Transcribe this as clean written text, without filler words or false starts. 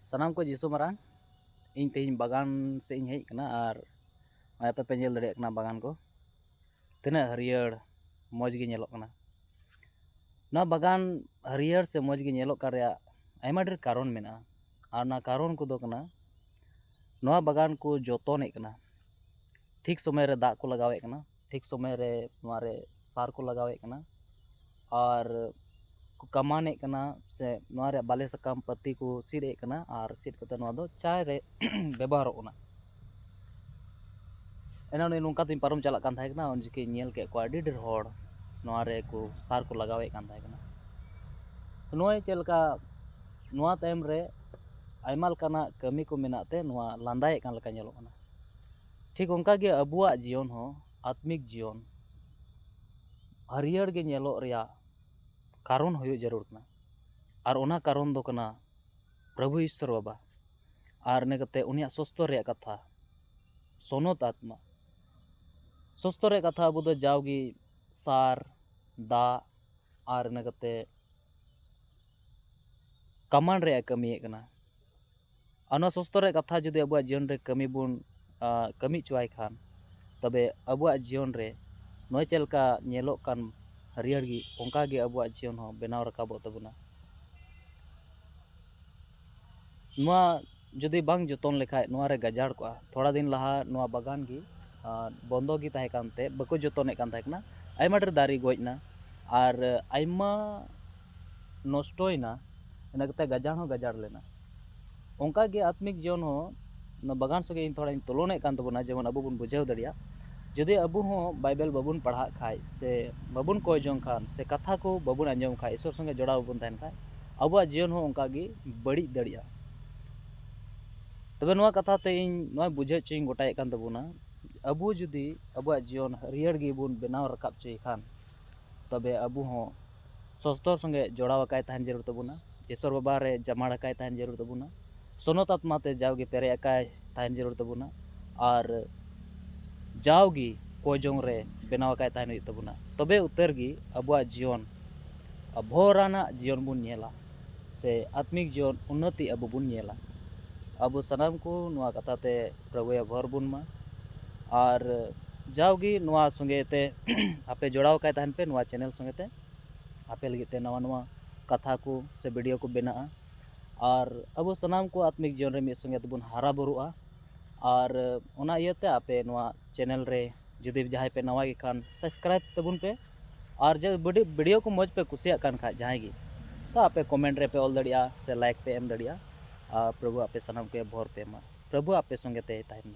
सानाम को जीसु मारांग इन तेज बागान से इन हेज कना और आप पे नेल दड़े कना बागान को तना हरियर मौज गे नेलोग कना ना बागान हरियर से मौज गे नेलोग का रे आयमा ढेर कारण मेना और ना कारण को दो कना नवा बागान को जतने कना ठीक समय रे दाग को लगावे कना ठीक समय रे मारे सार को लगावे कना और कमाने कना से नवारे बाले सकाम पत्ती को सीडे कना और सीड कते नवा दो चाय रे व्यवहार होना एना ने नुका तीन पारम चला कान थाय कना उन जिके नेल के को आडी ढेर होड़ नवारे को सार को लगावे कान थाय कना नोय चलका नवा टाइम रे आयमा लकाना कमी को मेनाते नवा लांदाए कान लका नेलो कना ठीक उनका गे अबुआ जीवन हो आत्मिक जीवन हरियर गे नेलो रिया कारण हो जरूर ना और ओना कारण दो कना प्रभु ईश्वर बाबा और ने कते उनिया सस्तो रे कथा सोनत आत्मा सस्तो रे कथा अब जाओगी सार दा और ने कते कमान रे कमी कना अना सस्तो रे कथा जुदि अब जीवन रे कमी बुन कमी चुआई खान तबे अब जीवन रे नय चलका नेलो कान हरियर गी ओंका गे अब जीवन हो बनाव रकाबो तबुना नुआ जुदी बांग जतन लेखाय नुआ रे गजाड़ को थोड़ा दिन लहा नुआ बागान गी बंदो गी ताहे कानते बको जतने कान ताहे कना आयमा ढेर दारी गojna और आयमा नष्टोयना इनाकते गजाड़ हो गजाड़ लेना ओंका गे आत्मिक जीवन हो न बागान सगे इन थोड़ा इन तुलने कान तबुना जेमन अबु बुन बुझाव दड़िया जदि अबु हो बाइबल बाबुन पढ़ा खाय से बाबुन कोय जों खान से कथा को बाबुन आंजम खाय ईश्वर संगे जोड़ाव बन तहन खाय अबु जीवन हो ओंका गे बड़ी दड़िया तबे नवा कथा ते इन नवा बुझे चिंग गोटाय कान तबुना अबु जुदी अबु जीवन हरियर गे बुन बनाव रकाब चई खान तबे अबु हो सस्तर संगे जोड़ाव काय तहन जरूर तबुना ईश्वर बाबा रे जमाड़ काय तहन जरूर तबुना सोनत आत्मा ते जावगे पेरे काय तहन जरूर तबुना और जावगी कोजों रे बनाव काय तहन हुई तबुना तबे उतर गी अबुआ जीवन भोराना जीवन बुन नेला से आत्मिक जीवन उन्नति अबु बुन नेला अब सनाम को नुआ कथा ते प्रभु भर बुन मा और जावगी नुआ संगे ते आपे जोड़ाव काय तहन पे नुआ चैनल संगे ते आपे लगे ते नवा नवा कथा को से वीडियो को बना और अब सनाम को आत्मिक जीवन रे मिद संगे तबुन हारा बुरुआ और ओना इयते आपे नुआ चैनल रे जुदी जहां पे नवा गे खान सब्सक्राइब तबुन पे और जब वीडियो को मौज पे कुसिया कान खा जहां गे तो आपे कमेंट रे पे ऑल दड़िया से लाइक पे एम दड़िया प्रभु आपे सनाम के भोर पे मा प्रभु आपे संगे ते ताहन।